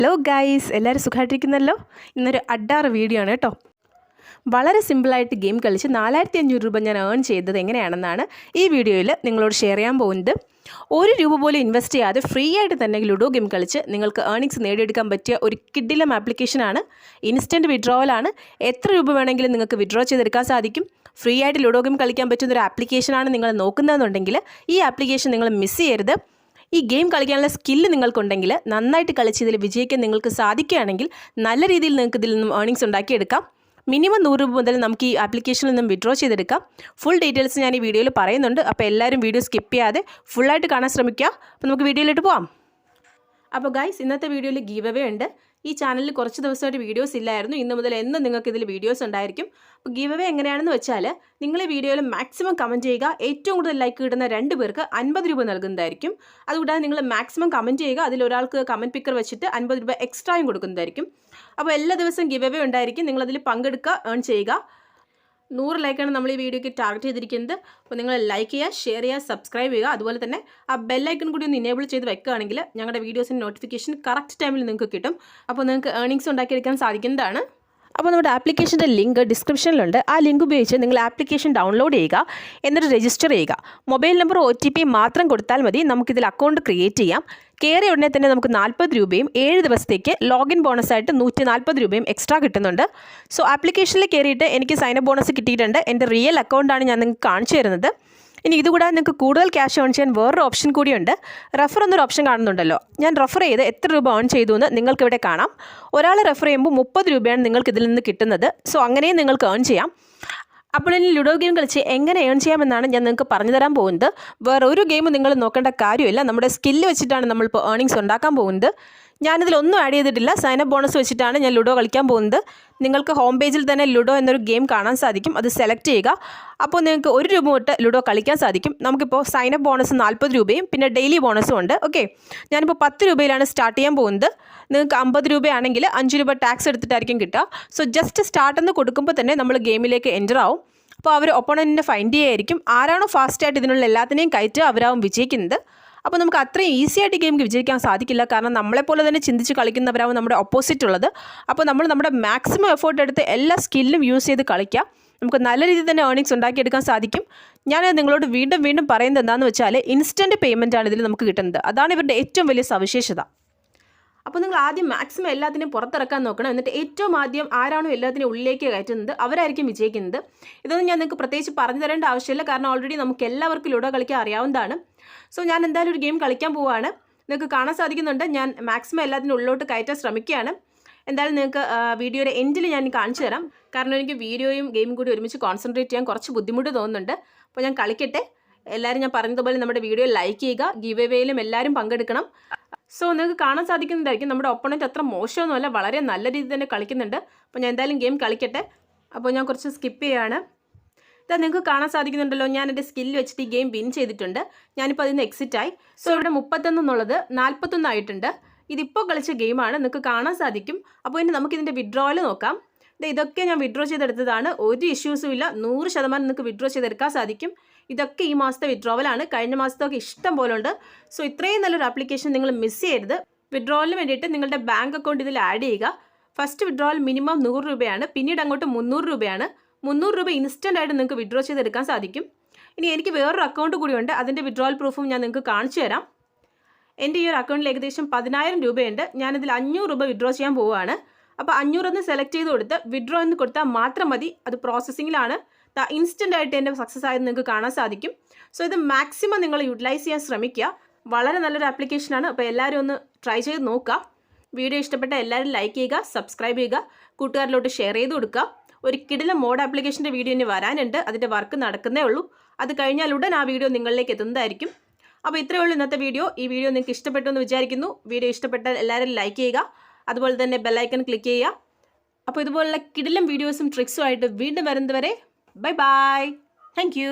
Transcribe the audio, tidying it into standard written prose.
Hello guys, എല്ലാവരും സുഖമായിട്ടിരിക്കുന്നല്ലോ. ഇന്നൊരു അഡാറ് video ആണ് കേട്ടോ. വളരെ സിമ്പിളായിട്ട് ഗെയിം കളിച്ച് 4500 രൂപ ഞാൻ ഏൺ ചെയ്തത് എങ്ങനെയാണെന്നാണ് ഈ വീഡിയോയിൽ നിങ്ങളോട് ഷെയർ ചെയ്യാൻ പോകുന്നത്. ഒരു രൂപ പോലും ഇൻവെസ്റ്റ് ചെയ്യാതെ ഫ്രീ ആയിട്ട് തന്നെ ലുഡോ ഗെയിം കളിച്ച് നിങ്ങൾക്ക് ഏർണിങ്സ് നേടിയെടുക്കാൻ പറ്റിയ ഒരു കിഡിലം ആപ്ലിക്കേഷനാണ്. ഇൻസ്റ്റൻറ്റ് വിഡ്രോവലാണ്. എത്ര രൂപ വേണമെങ്കിലും നിങ്ങൾക്ക് വിഡ്രോ ചെയ്തെടുക്കാൻ സാധിക്കും. ഫ്രീ ആയിട്ട് ലുഡോ ഗെയിം കളിക്കാൻ പറ്റുന്ന ഒരു ആപ്ലിക്കേഷനാണ് നിങ്ങൾ നോക്കുന്നതെന്നുണ്ടെങ്കിൽ ഈ ആപ്ലിക്കേഷൻ നിങ്ങൾ മിസ് ചെയ്യരുത്. ഈ ഗെയിം കളിക്കാനുള്ള സ്കില്ല് നിങ്ങൾക്കുണ്ടെങ്കിൽ, നന്നായിട്ട് കളിച്ച് ഇതിൽ വിജയിക്കാൻ നിങ്ങൾക്ക് സാധിക്കുകയാണെങ്കിൽ നല്ല രീതിയിൽ നിങ്ങൾക്ക് ഇതിൽ നിന്നും ഏർണിങ്സ് ഉണ്ടാക്കിയെടുക്കാം. മിനിമം 100 രൂപ മുതൽ നമുക്ക് ഈ ആപ്ലിക്കേഷനിൽ നിന്നും വിഡ്രോ ചെയ്തെടുക്കാം. ഫുൾ ഡീറ്റെയിൽസ് ഞാൻ ഈ വീഡിയോയിൽ പറയുന്നുണ്ട്. അപ്പോൾ എല്ലാവരും വീഡിയോ സ്കിപ്പ് ചെയ്യാതെ ഫുള്ളായിട്ട് കാണാൻ ശ്രമിക്കുക. അപ്പോൾ നമുക്ക് വീഡിയോയിലോട്ട് പോകാം. അപ്പോൾ ഗൈസ്, ഇന്നത്തെ വീഡിയോയിൽ ഗീവ് അവേ ഉണ്ട്. ഈ ചാനലിൽ കുറച്ച് ദിവസമായിട്ട് വീഡിയോസ് ഇല്ലായിരുന്നു. ഇന്ന് മുതൽ എന്നും നിങ്ങൾക്ക് ഇതിൽ വീഡിയോസ് ഉണ്ടായിരിക്കും. അപ്പോൾ ഗീവ് അവേ എങ്ങനെയാണെന്ന് വെച്ചാൽ, നിങ്ങൾ ഈ വീഡിയോയിൽ മാക്സിമം കമൻറ്റ് ചെയ്യുക. ഏറ്റവും കൂടുതൽ ലൈക്ക് കിട്ടുന്ന 2 പേർക്ക് 50 രൂപ നൽകുന്നതായിരിക്കും. അതുകൂടാതെ നിങ്ങൾ മാക്സിമം കമൻറ്റ് ചെയ്യുക. അതിലൊരാൾക്ക് കമൻറ്റ് പിക്കർ വെച്ചിട്ട് 50 രൂപ എക്സ്ട്രായും കൊടുക്കുന്നതായിരിക്കും. അപ്പോൾ എല്ലാ ദിവസവും ഗീവ് അവേ ഉണ്ടായിരിക്കും. നിങ്ങളതിൽ പങ്കെടുക്കുക, ഏൺ ചെയ്യുക. 100 ലൈക്കാണ് നമ്മൾ ഈ വീഡിയോയ്ക്ക് ടാർഗറ്റ് ചെയ്തിരിക്കുന്നത്. അപ്പോൾ നിങ്ങൾ ലൈക്ക് ചെയ്യുക, ഷെയർ ചെയ്യുക, സബ്സ്ക്രൈബ് ചെയ്യുക. അതുപോലെ തന്നെ ആ ബെല്ലൈക്കൺ കൂടി ഒന്ന് ഇനേബിൾ ചെയ്ത് വെക്കുകയാണെങ്കിൽ ഞങ്ങളുടെ വീഡിയോസിൻ്റെ നോട്ടിഫിക്കേഷൻ കറക്റ്റ് ടൈമിൽ നിങ്ങൾക്ക് കിട്ടും. അപ്പോൾ നിങ്ങൾക്ക് ഏർണിങ്സ് ഉണ്ടാക്കിയെടുക്കാൻ സാധിക്കുന്നതാണ്. അപ്പോൾ നമ്മുടെ ആപ്ലിക്കേഷൻ്റെ ലിങ്ക് ഡിസ്ക്രിപ്ഷനിലുണ്ട്. ആ ലിങ്ക് ഉപയോഗിച്ച് നിങ്ങൾ ആപ്ലിക്കേഷൻ ഡൗൺലോഡ് ചെയ്യുക, എന്നിട്ട് രജിസ്റ്റർ ചെയ്യുക. മൊബൈൽ നമ്പർ OTP മാത്രം കൊടുത്താൽ മതി. നമുക്കിതിൽ അക്കൗണ്ട് ക്രിയേറ്റ് ചെയ്യാം. കയറിയ ഉടനെ തന്നെ നമുക്ക് 40 രൂപയും 7 ദിവസത്തേക്ക് ലോഗിൻ ബോണസായിട്ട് 140 രൂപയും എക്സ്ട്രാ കിട്ടുന്നുണ്ട്. സോ ആപ്ലിക്കേഷനിൽ കയറിയിട്ട് എനിക്ക് സൈനപ്പ് ബോണസ് കിട്ടിയിട്ടുണ്ട്. എൻ്റെ റിയൽ അക്കൗണ്ടാണ് ഞാൻ നിങ്ങൾക്ക് കാണിച്ചു തരുന്നത്. ഇനി ഇതുകൂടാതെ നിങ്ങൾക്ക് കൂടുതൽ ക്യാഷ് ഏൺ ചെയ്യാൻ വേറൊരു ഓപ്ഷൻ കൂടിയുണ്ട്. റെഫർ എന്നൊരു ഓപ്ഷൻ കാണുന്നുണ്ടല്ലോ. ഞാൻ റെഫർ ചെയ്ത് എത്ര രൂപ ഏൺ ചെയ്തു എന്ന് നിങ്ങൾക്കിവിടെ കാണാം. ഒരാൾ റെഫർ ചെയ്യുമ്പോൾ 30 രൂപയാണ് നിങ്ങൾക്ക് ഇതിൽ നിന്ന് കിട്ടുന്നത്. സോ അങ്ങനെയും നിങ്ങൾക്ക് ഏൺ ചെയ്യാം. അപ്പോൾ ഇനി ലുഡോ ഗെയിം കളിച്ച് എങ്ങനെ ഏൺ ചെയ്യാമെന്നാണ് ഞാൻ നിങ്ങൾക്ക് പറഞ്ഞു തരാൻ പോകുന്നത്. വേറെ ഒരു ഗെയിം നിങ്ങൾ നോക്കേണ്ട കാര്യമില്ല. നമ്മുടെ സ്കില്ല് വെച്ചിട്ടാണ് നമ്മളിപ്പോൾ ഏർണിങ്സ് ഉണ്ടാക്കാൻ പോകുന്നത്. ഞാനിതിലൊന്നും ആഡ് ചെയ്തിട്ടില്ല. സൈനപ്പ് ബോണസ് വെച്ചിട്ടാണ് ഞാൻ ലുഡോ കളിക്കാൻ പോകുന്നത്. നിങ്ങൾക്ക് ഹോം പേജിൽ തന്നെ ലുഡോ എന്നൊരു ഗെയിം കാണാൻ സാധിക്കും. അത് സെലക്ട് ചെയ്യുക. അപ്പോൾ നിങ്ങൾക്ക് 1 രൂപ തൊട്ട് ലുഡോ കളിക്കാൻ സാധിക്കും. നമുക്കിപ്പോൾ സൈനപ്പ് ബോണസ് 40 രൂപയും പിന്നെ ഡെയിലി ബോണസും ഉണ്ട്. ഓക്കെ, ഞാനിപ്പോൾ 10 രൂപയിലാണ് സ്റ്റാർട്ട് ചെയ്യാൻ പോകുന്നത്. നിങ്ങൾക്ക് 50 രൂപയാണെങ്കിൽ 5 രൂപ ടാക്സ് എടുത്തിട്ടായിരിക്കും കിട്ടുക. സോ ജസ്റ്റ് സ്റ്റാർട്ട് എന്ന് കൊടുക്കുമ്പോൾ തന്നെ നമ്മൾ ഗെയിമിലേക്ക് എൻ്റർ ആവും. അപ്പോൾ അവർ ഒപ്പോണൻറ്റിനെ ഫൈൻഡ് ചെയ്യായിരിക്കും. ആരാണോ ഫാസ്റ്റായിട്ട് ഇതിനുള്ള എല്ലാത്തിനെയും കയറ്റുക അവരാവും വിജയിക്കുന്നത്. അപ്പോൾ നമുക്ക് അത്രയും ഈസി ആയിട്ട് ഗെയിം വിജയിക്കാൻ സാധിക്കില്ല. കാരണം നമ്മളെപ്പോലെ തന്നെ ചിന്തിച്ച് കളിക്കുന്നവരാവും നമ്മുടെ ഓപ്പോസിറ്റ് ഉള്ളത്. അപ്പോൾ നമ്മൾ നമ്മുടെ മാക്സിമം എഫേർട്ട് എടുത്ത് എല്ലാ സ്കില്ലും യൂസ് ചെയ്ത് കളിക്കുക. നമുക്ക് നല്ല രീതിയിൽ തന്നെ ഏർണിങ്സ് ഉണ്ടാക്കിയെടുക്കാൻ സാധിക്കും. ഞാൻ നിങ്ങളോട് വീണ്ടും പറയുന്നത് എന്താണെന്ന് വെച്ചാൽ, ഇൻസ്റ്റൻറ്റ് പേയ്മെൻ്റ് ആണ് ഇതിൽ നമുക്ക് കിട്ടുന്നത്. അതാണ് ഇവരുടെ ഏറ്റവും വലിയ സവിശേഷത. അപ്പോൾ നിങ്ങൾ ആദ്യം മാക്സിമം എല്ലാത്തിനെയും പുറത്തിറക്കാൻ നോക്കണം. എന്നിട്ട് ഏറ്റവും ആദ്യം ആരാണോ എല്ലാത്തിനും ഉള്ളിലേക്ക് കയറ്റുന്നത് അവരായിരിക്കും വിജയിക്കുന്നത്. ഇതൊന്നും ഞാൻ നിങ്ങൾക്ക് പ്രത്യേകിച്ച് പറഞ്ഞു തരേണ്ട ആവശ്യമില്ല. കാരണം ഓൾറെഡി നമുക്ക് എല്ലാവർക്കും ലുഡോ കളിക്കാൻ അറിയാവുന്നതാണ്. സോ ഞാൻ എന്തായാലും ഒരു ഗെയിം കളിക്കാൻ പോവുകയാണ്. നിങ്ങൾക്ക് കാണാൻ സാധിക്കുന്നുണ്ട്. ഞാൻ മാക്സിമം എല്ലാത്തിനും ഉള്ളിലോട്ട് കയറ്റാൻ ശ്രമിക്കുകയാണ്. എന്തായാലും നിങ്ങൾക്ക് വീഡിയോയുടെ എൻഡിൽ ഞാൻ കാണിച്ചു തരാം. കാരണം എനിക്ക് വീഡിയോയും ഗെയിമും കൂടി ഒരുമിച്ച് കോൺസെൻട്രേറ്റ് ചെയ്യാൻ കുറച്ച് ബുദ്ധിമുട്ട് തോന്നുന്നുണ്ട്. അപ്പോൾ ഞാൻ കളിക്കട്ടെ. എല്ലാവരും ഞാൻ പറഞ്ഞതുപോലെ നമ്മുടെ വീഡിയോ ലൈക്ക് ചെയ്യുക. ഗീവ് അവേയിലും എല്ലാവരും പങ്കെടുക്കണം. സോ നിങ്ങൾക്ക് കാണാൻ സാധിക്കുന്നതായിരിക്കും നമ്മുടെ ഒപ്പണൻറ്റ് അത്ര മോശമൊന്നുമല്ല, വളരെ നല്ല രീതിയിൽ തന്നെ കളിക്കുന്നുണ്ട്. അപ്പോൾ ഞാൻ എന്തായാലും ഗെയിം കളിക്കട്ടെ. അപ്പോൾ ഞാൻ കുറച്ച് സ്കിപ്പ് ചെയ്യുകയാണ്. ഇതാ നിങ്ങൾക്ക് കാണാൻ സാധിക്കുന്നുണ്ടല്ലോ, ഞാൻ എൻ്റെ സ്കില്ല് വെച്ചിട്ട് ഈ ഗെയിം വിൻ ചെയ്തിട്ടുണ്ട്. ഞാനിപ്പോൾ അതിൽ നിന്ന് എക്സിറ്റ് ആയി. സോ ഇവിടെ 31 എന്നുള്ളത് 41 ആയിട്ടുണ്ട്. ഇതിപ്പോൾ കളിച്ച ഗെയിമാണ്, നിങ്ങൾക്ക് കാണാൻ സാധിക്കും. അപ്പോൾ ഇനി നമുക്കിതിൻ്റെ വിഡ്രോവൽ നോക്കാം. ഇതൊക്കെ ഞാൻ വിഡ്രോ ചെയ്തെടുത്തതാണ്. ഒരു ഇഷ്യൂസും ഇല്ല. 100% നിങ്ങൾക്ക് വിഡ്രോ ചെയ്തെടുക്കാൻ സാധിക്കും. ഇതൊക്കെ ഈ മാസത്തെ വിഡ്രോവലാണ്. കഴിഞ്ഞ മാസത്തൊക്കെ ഇഷ്ടം പോലെ ഉണ്ട്. സോ ഇത്രയും നല്ലൊരു ആപ്ലിക്കേഷൻ നിങ്ങൾ മിസ് ചെയ്യരുത്. വിഡ്രോവലിന് വേണ്ടിയിട്ട് നിങ്ങളുടെ ബാങ്ക് അക്കൗണ്ട് ഇതിൽ ആഡ് ചെയ്യുക. ഫസ്റ്റ് വിഡ്രോവൽ മിനിമം 100 രൂപയാണ്. പിന്നീട് അങ്ങോട്ട് 300 രൂപയാണ്. 300 രൂപ ഇൻസ്റ്റൻ്റ് ആയിട്ട് നിങ്ങൾക്ക് വിഡ്രോ ചെയ്തെടുക്കാൻ സാധിക്കും. ഇനി എനിക്ക് വേറൊരു അക്കൗണ്ട് കൂടിയുണ്ട്. അതിൻ്റെ വിഡ്രോവൽ പ്രൂഫും ഞാൻ നിങ്ങൾക്ക് കാണിച്ചു തരാം. എൻ്റെ ഈ ഒരു അക്കൗണ്ടിൽ ഏകദേശം 10,000 രൂപയുണ്ട്. ഞാനിതിൽ 500 രൂപ വിഡ്രോ ചെയ്യാൻ പോവുകയാണ്. അപ്പോൾ 500 എന്ന് സെലക്ട് ചെയ്ത് കൊടുത്ത് വിഡ്രോ എന്ന് കൊടുത്താൽ മാത്രം മതി. അത് പ്രോസസ്സിങ്ങിലാണ്. ഇൻസ്റ്റൻ്റ് ആയിട്ട് എൻ്റെ സക്സസ് ആയത് നിങ്ങൾക്ക് കാണാൻ സാധിക്കും. സോ ഇത് മാക്സിമം നിങ്ങൾ യൂട്ടിലൈസ് ചെയ്യാൻ ശ്രമിക്കുക. വളരെ നല്ലൊരു ആപ്ലിക്കേഷനാണ്. അപ്പോൾ എല്ലാവരും ഒന്ന് ട്രൈ ചെയ്ത് നോക്കുക. വീഡിയോ ഇഷ്ടപ്പെട്ട എല്ലാവരും ലൈക്ക് ചെയ്യുക, സബ്സ്ക്രൈബ് ചെയ്യുക, കൂട്ടുകാരിലോട്ട് ഷെയർ ചെയ്ത് കൊടുക്കുക. ഒരു കിടിലം മോഡ് ആപ്ലിക്കേഷൻ്റെ വീഡിയോ ഇനി വരാനുണ്ട്. അതിൻ്റെ വർക്ക് നടക്കുന്നേ ഉള്ളൂ. അത് കഴിഞ്ഞാൽ ഉടൻ ആ വീഡിയോ നിങ്ങളിലേക്ക് എത്തുന്നതായിരിക്കും. അപ്പോൾ ഇത്രയേ ഉള്ളൂ ഇന്നത്തെ വീഡിയോ. ഈ വീഡിയോ നിങ്ങൾക്ക് ഇഷ്ടപ്പെട്ടു എന്ന് വിചാരിക്കുന്നു. വീഡിയോ ഇഷ്ടപ്പെട്ടാൽ എല്ലാവരും ലൈക്ക് ചെയ്യുക. അതുപോലെ തന്നെ ബെല്ലൈക്കൺ ക്ലിക്ക് ചെയ്യുക. അപ്പോൾ ഇതുപോലുള്ള കിടിലം വീഡിയോസും ട്രിക്സും ആയിട്ട് വീണ്ടും വരുന്നതുവരെ ബൈ ബൈ. Thank you.